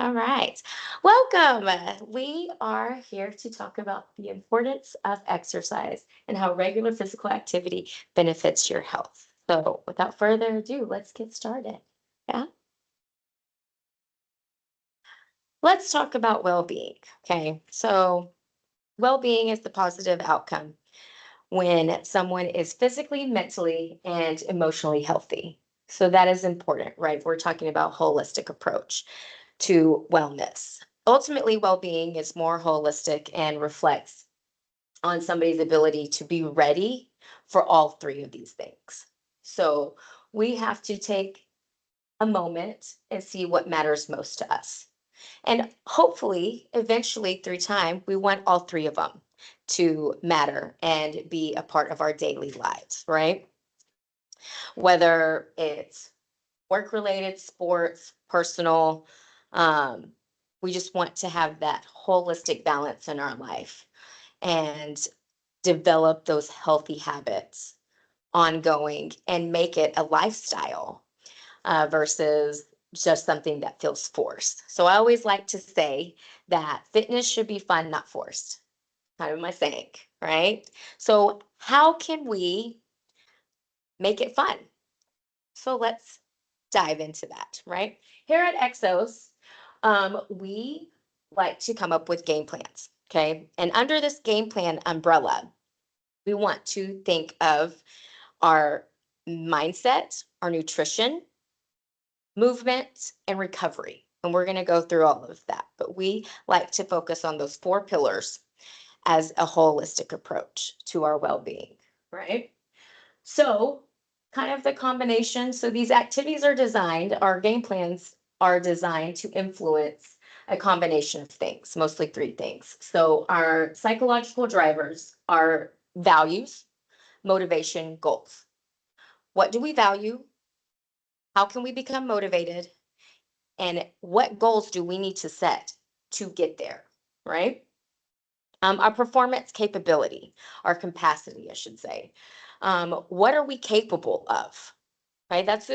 All right. Welcome. We are here to talk about the importance of exercise and how regular physical activity benefits your health. So, without further ado, let's get started. Yeah. Let's talk about well being. Okay. So, well being is the positive outcome when someone is physically, mentally, and emotionally healthy. So, that is important, right? We're talking about holistic approach to wellness. Ultimately, well being is more holistic and reflects on somebody's ability to be ready for all three of these things. So we have to take a moment and see what matters most to us. And hopefully, eventually, through time, we want all three of them to matter and be a part of our daily lives, right? Whether it's work related, sports, personal. Um, we just want to have that holistic balance in our life and develop those healthy habits ongoing and make it a lifestyle versus just something that feels forced. So I always like to say that fitness should be fun, not forced. Kind of my saying, right? So, how can we make it fun? So let's dive into that, right? Here at Exos, we like to come up with game plans, okay? And under this game plan umbrella, we want to think of our mindset, our nutrition, movement, and recovery. And we're going to go through all of that. But we like to focus on those four pillars as a holistic approach to our well being, right? So, kind of the combination. So, these activities are designed, our game plans are designed to influence a combination of things, mostly three things. So, our psychological drivers are values, motivation, goals. What do we value? How can we become motivated? And what goals do we need to set to get there? Right? Our performance capability, our capacity, I should say. What are we capable of? Right? That's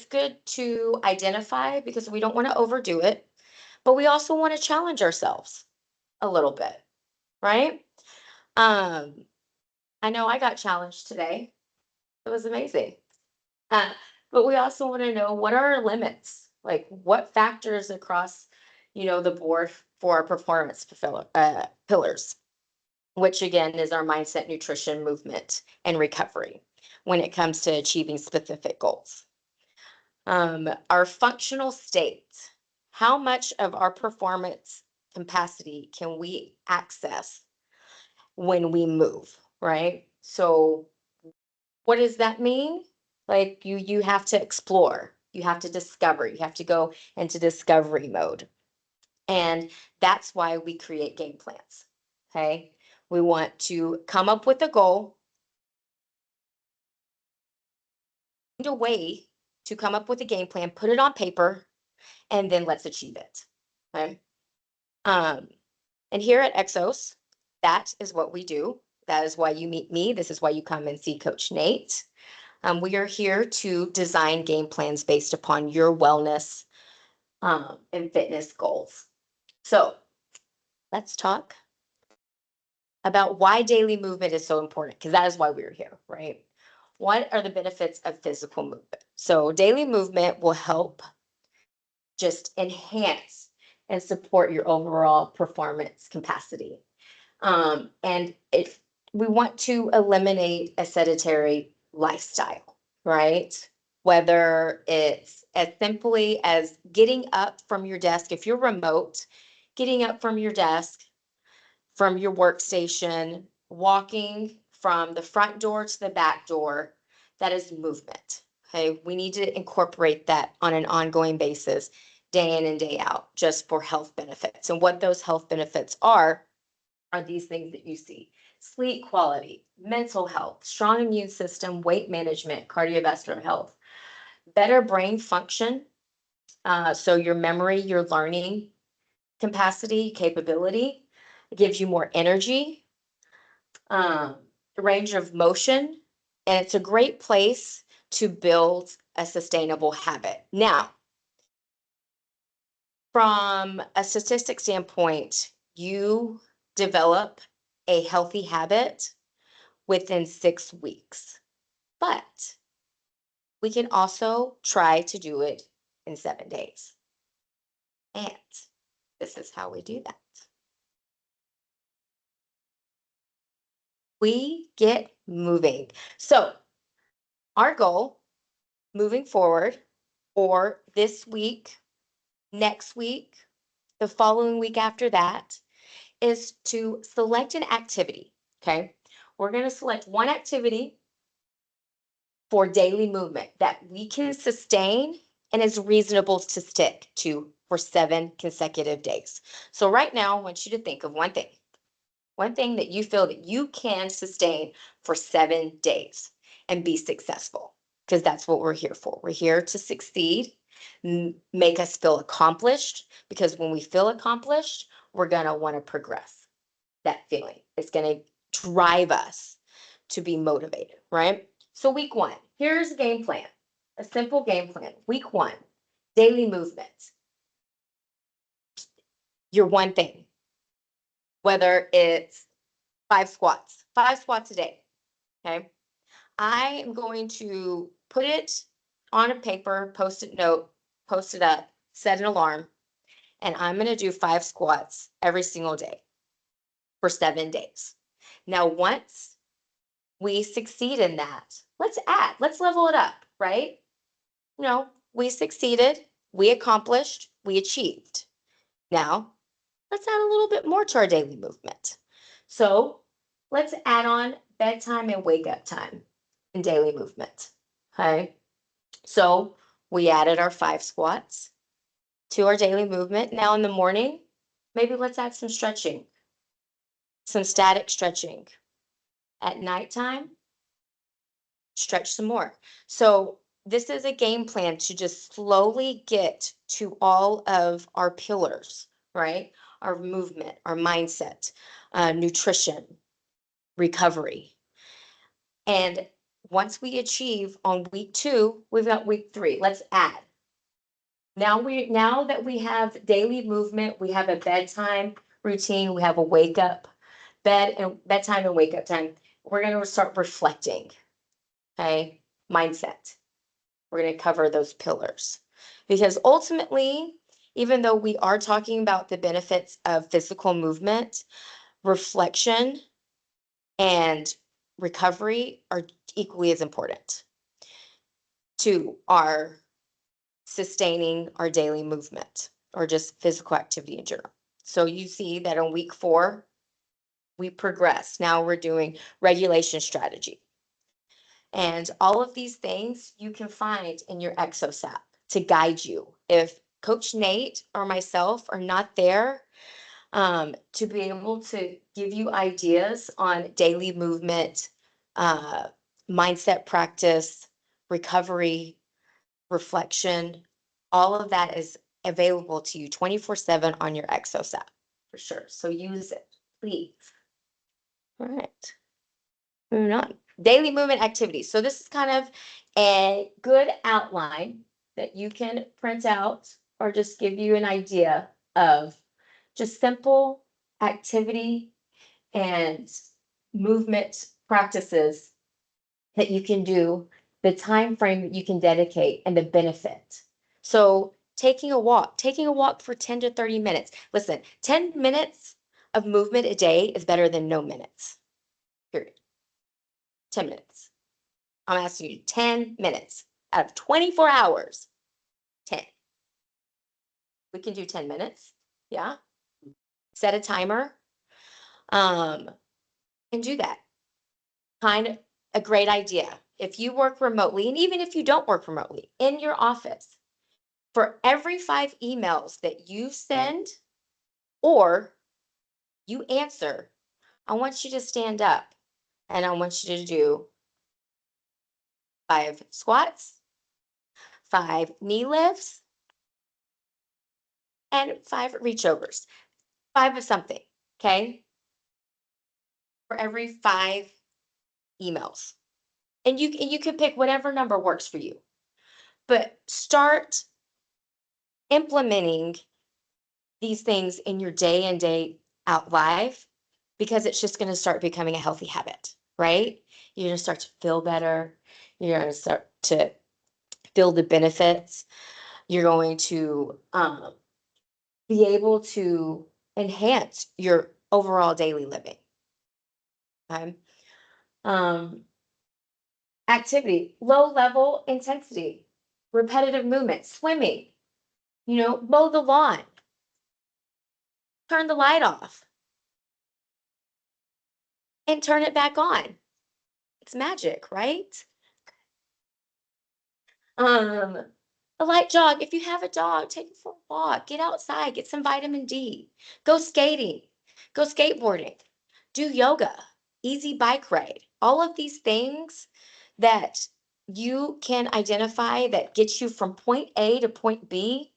good to identify because we don't want to overdo it, but we also want to challenge ourselves a little bit, right? Um, I know I got challenged today. It was amazing. Uh, but we also want to know what are our limits? Like what factors across, the board for our performance pillars, which again is our mindset, nutrition, movement, and recovery when it comes to achieving specific goals. Our functional state, how much of our performance capacity can we access when we move, right? So what does that mean? Like you have to explore, you have to discover, you have to go into discovery mode. And that's why we create game plans. Okay? We want to come up with a goal, find a way to come up with a game plan, put it on paper, and then let's achieve it. Okay? Um, and here at Exos, that is what we do. That is why you meet me. This is why you come and see Coach Nate. We are here to design game plans based upon your wellness and fitness goals. So let's talk about why daily movement is so important, because that is why we're here, right? What are the benefits of physical movement? So, daily movement will help just enhance and support your overall performance capacity. And if we want to eliminate a sedentary lifestyle, right? Whether it's as simply as getting up from your desk, if you're remote, getting up from your desk, from your workstation, walking from the front door to the back door, that is movement. Okay, we need to incorporate that on an ongoing basis, day in and day out, just for health benefits. And what those health benefits are these things that you see: sleep quality, mental health, strong immune system, weight management, cardiovascular health, better brain function. So, your memory, your learning capacity, capability, it gives you more energy, um, range of motion, and it's a great place to build a sustainable habit. Now, From a statistic standpoint, you develop a healthy habit within 6 weeks, but we can also try to do it in 7 days. And this is how we do that. We get moving. So, our goal moving forward, or this week, next week, the following week after that, is to select an activity. Okay. We're going to select one activity for daily movement that we can sustain and is reasonable to stick to for 7 consecutive days. So, right now, I want you to think of one thing that you feel that you can sustain for 7 days and be successful, because that's what we're here for. We're here to succeed, make us feel accomplished, because when we feel accomplished, we're going to want to progress. That feeling is going to drive us to be motivated, right? So, week one, here's a game plan, a simple game plan. Week one, daily movement. Your one thing, whether it's five squats a day. Okay. I am going to put it on a paper, post-it note, post it up, set an alarm, and I'm going to do 5 squats every single day for 7 days. Now, once we succeed in that, let's level it up, right? We succeeded, we accomplished, we achieved. Now, let's add a little bit more to our daily movement. So let's add on bedtime and wake up time in daily movement. Okay. So we added our 5 squats to our daily movement. Now in the morning, maybe let's add some stretching, some static stretching. At nighttime, stretch some more. So this is a game plan to just slowly get to all of our pillars, right? Our movement, our mindset, nutrition, recovery. And once we achieve on week 2, we've got week 3. Let's add. Now that we have daily movement, we have a bedtime routine, we have a bedtime and wake up time. We're going to start reflecting. Okay? Mindset. We're going to cover those pillars. Because ultimately, even though we are talking about the benefits of physical movement, reflection and recovery are equally as important to our sustaining our daily movement or just physical activity in general. So you see that on week 4, we progress. Now we're doing regulation strategy. And all of these things you can find in your Exos app to guide you. If Coach Nate or myself are not there, to be able to give you ideas on daily movement, mindset practice, recovery, reflection, all of that is available to you 24/7 on your Exos app for sure. So use it, please. All right. Moving on. Daily movement activities. So this is kind of a good outline that you can print out or just give you an idea of just simple activity and movement practices that you can do, the time frame that you can dedicate, and the benefit. So taking a walk for 10 to 30 minutes. Listen, 10 minutes of movement a day is better than no minutes. Period. 10 minutes. I'm asking you 10 minutes out of 24 hours. 10. We can do 10 minutes. Yeah. Set a timer. And do that. Kind of a great idea. If you work remotely, and even if you don't work remotely, in your office, for every 5 emails that you send or you answer, I want you to stand up and I want you to do 5 squats, 5 knee lifts, and 5 reach overs. 5 of something, okay? For every 5 emails. And you can pick whatever number works for you. But start implementing these things in your day and day out life because it's just going to start becoming a healthy habit, right? You're going to start to feel better. You're going to start to feel the benefits. You're going to be able to enhance your overall daily living. Okay? Um, Activity, low level intensity, repetitive movement, swimming, mow the lawn, turn the light off and turn it back on. It's magic, right? Um, a light jog. If you have a dog, take it for a walk, get outside, get some vitamin D, go skating, go skateboarding, do yoga, easy bike ride. All of these things that you can identify that gets you from point A to point B,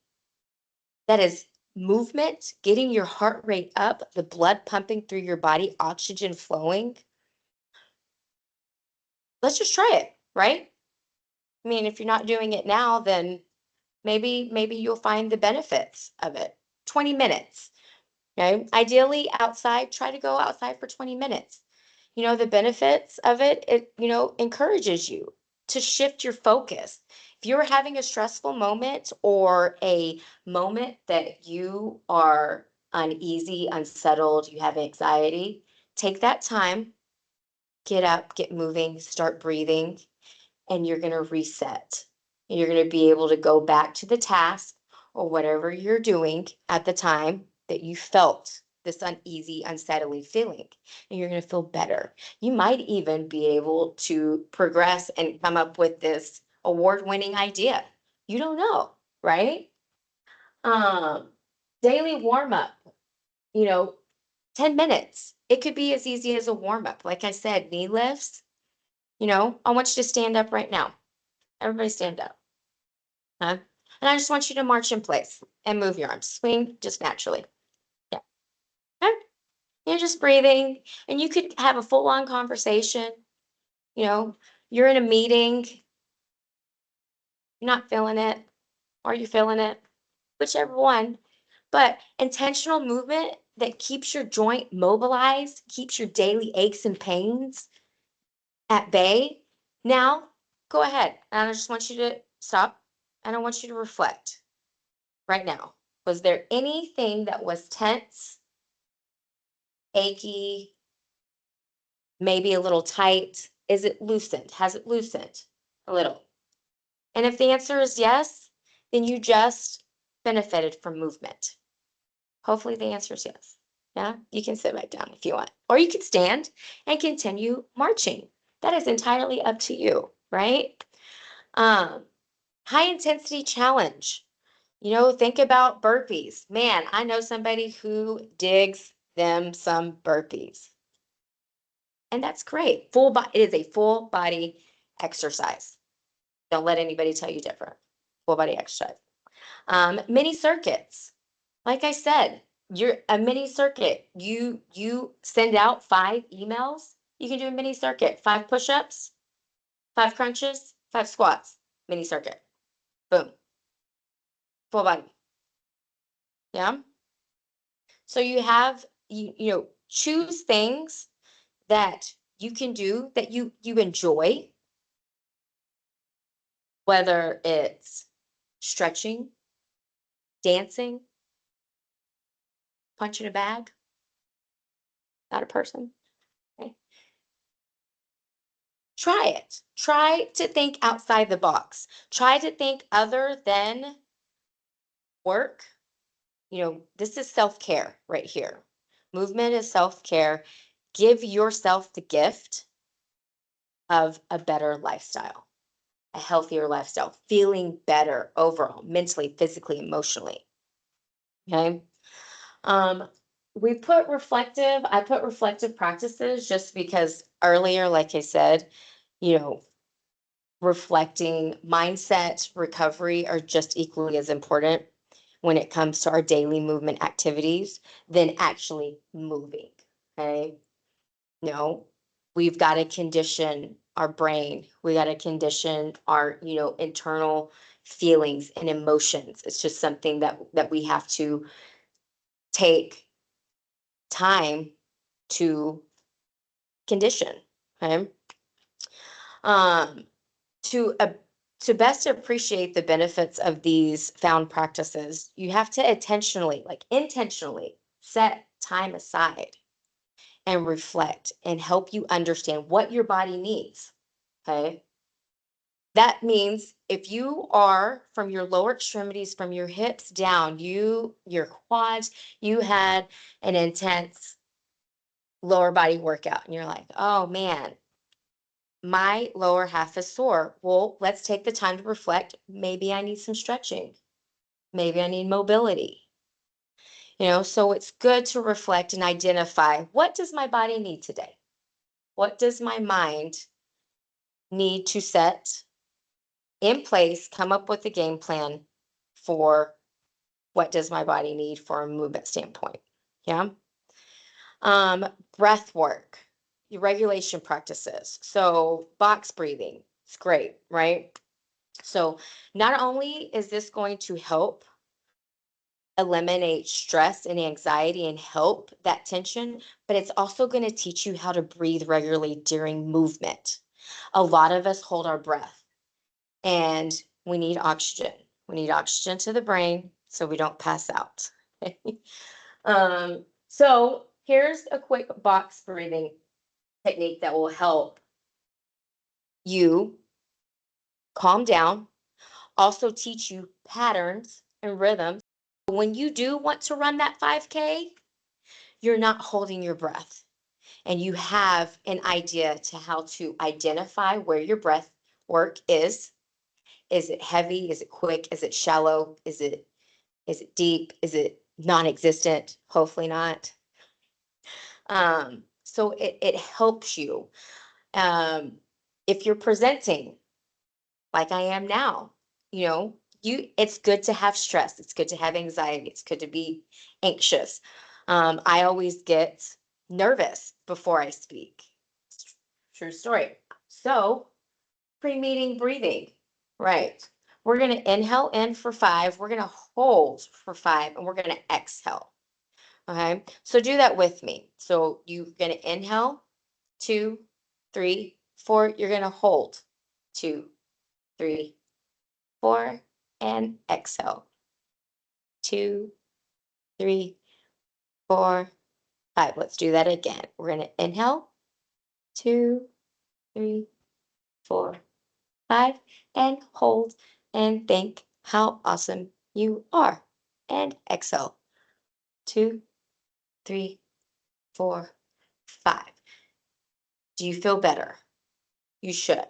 that is movement, getting your heart rate up, the blood pumping through your body, oxygen flowing. Let's just try it, right? I mean, if you're not doing it now, then maybe you'll find the benefits of it. 20 minutes. Okay. Ideally outside, try to go outside for 20 minutes. The benefits of it, encourages you to shift your focus. If you're having a stressful moment or a moment that you are uneasy, unsettled, you have anxiety, take that time, get up, get moving, start breathing, and you're going to reset. You're going to be able to go back to the task or whatever you're doing at the time that you felt this uneasy, unsettling feeling, and you're going to feel better. You might even be able to progress and come up with this award-winning idea. You don't know, right? Um, Daily warm up, you know, 10 minutes. It could be as easy as a warm up. Like I said, knee lifts, I want you to stand up right now. Everybody stand up. Huh? And I just want you to march in place and move your arms. Swing just naturally. Yeah. Okay? You're just breathing. And you could have a full on conversation. You know, you're in a meeting, you're not feeling it, or you're feeling it, whichever one. But intentional movement that keeps your joint mobilized, keeps your daily aches and pains at bay. Now, go ahead. And I just want you to stop and I want you to reflect right now. Was there anything that was tense, achy, maybe a little tight? Is it loosened? Has it loosened a little? And if the answer is yes, then you just benefited from movement. Hopefully the answer is yes. Yeah, you can sit back down if you want, or you can stand and continue marching. That is entirely up to you, right? Um, High intensity challenge. Think about burpees. Man, I know somebody who digs them some burpees. And that's great. It is a full body exercise. Don't let anybody tell you different. Full body exercise. Mini circuits. Like I said, you're a mini circuit. You send out 5 emails. You can do a mini circuit. 5 push-ups, 5 crunches, 5 squats. Mini circuit. Boom. Full body. Yeah. So choose things that you can do that you enjoy, whether it's stretching, dancing, punching a bag, not a person. Okay. Try it. Try to think outside the box. Try to think other than work. This is self-care right here. Movement is self-care. Give yourself the gift of a better lifestyle, a healthier lifestyle, feeling better overall, mentally, physically, emotionally. Okay. Um, I put reflective practices just because earlier, like I said, you know, reflecting mindset, recovery are just equally as important when it comes to our daily movement activities than actually moving. Okay. No, we've got to condition our brain. We got to condition our, internal feelings and emotions. It's just something that we have to take time to condition. Okay. Um, to uh, to best appreciate the benefits of these found practices, you have to intentionally set time aside and reflect and help you understand what your body needs. Okay. That means if you are from your lower extremities, from your hips down, your quads, you had an intense lower body workout, and you're like, oh man, my lower half is sore. Well, let's take the time to reflect. Maybe I need some stretching. Maybe I need mobility. So it's good to reflect and identify, what does my body need today? What does my mind need to set in place, come up with a game plan for what does my body need for a movement standpoint. Yeah. Um, Breath work, your regulation practices. So box breathing, it's great, right? So not only is this going to help eliminate stress and anxiety and help that tension, but it's also going to teach you how to breathe regularly during movement. A lot of us hold our breath, and we need oxygen. We need oxygen to the brain so we don't pass out. So here's a quick box breathing technique that will help you calm down, also teach you patterns and rhythms. When you do want to run that 5K, you're not holding your breath, and you have an idea to how to identify where your breath work is. Is it heavy? Is it quick? Is it shallow? Is it deep? Is it non-existent? Hopefully not. So it helps you. If you're presenting like I am now, it's good to have stress. It's good to have anxiety. It's good to be anxious. I always get nervous before I speak. True story. So pre-meeting breathing, right? We're going to inhale in for 5. We're going to hold for 5, and we're going to exhale. Okay. So do that with me. So you're going to inhale 2, 3, 4. You're going to hold 2, 3, 4, and exhale 2, 3, 4, 5. Let's do that again. We're going to inhale 2, 3, 4, 5, and hold and think how awesome you are. And exhale 2, 3, 4, 5. Do you feel better? You should.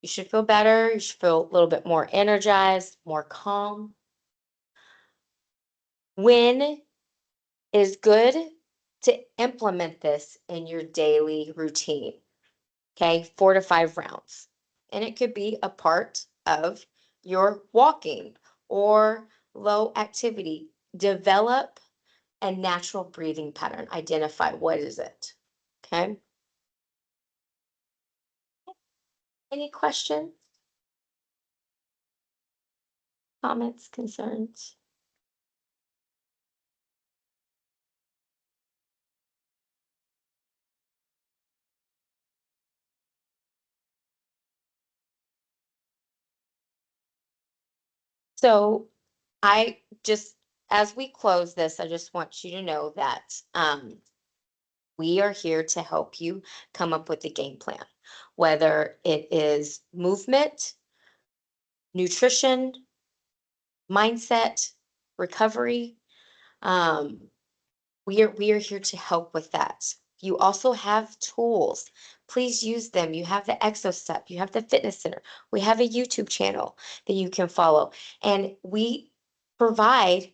You should feel better. You should feel a little bit more energized, more calm. When is good to implement this in your daily routine? Okay, 4 to 5 rounds. And it could be a part of your walking or low activity. Develop a natural breathing pattern. Identify, what is it. Okay. Any questions, comments, concerns? So I just, as we close this, I just want you to know that we are here to help you come up with a game plan, whether it is movement, nutrition, mindset, recovery. Um, we are here to help with that. You also have tools. Please use them. You have the ExoStep, you have the Fitness Center. We have a YouTube channel that you can follow, and we provide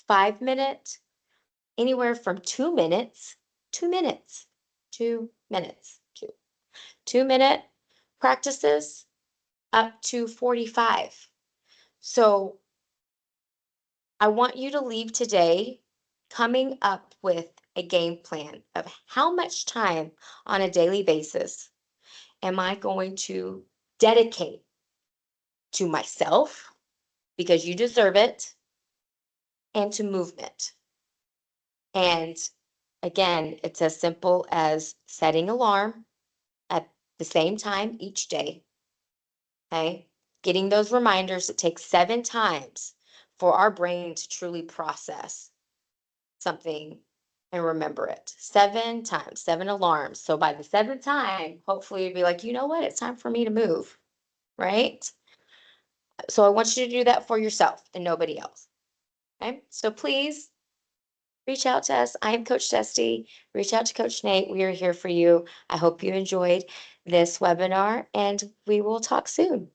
5 minute, anywhere from 2 minutes, 2 minutes, 2 minutes, 2 minute practices up to 45. So I want you to leave today coming up with a game plan of how much time on a daily basis am I going to dedicate to myself, because you deserve it, and to movement. And again, it's as simple as setting alarm at the same time each day. Okay. Getting those reminders, it takes 7 times for our brain to truly process something and remember it. 7 times, 7 alarms. So by the seventh time, hopefully you'll be like, you know what? It's time for me to move. Right. So I want you to do that for yourself and nobody else. Okay. So please reach out to us. I am Coach Dusty. Reach out to Coach Nate. We are here for you. I hope you enjoyed this webinar and we will talk soon.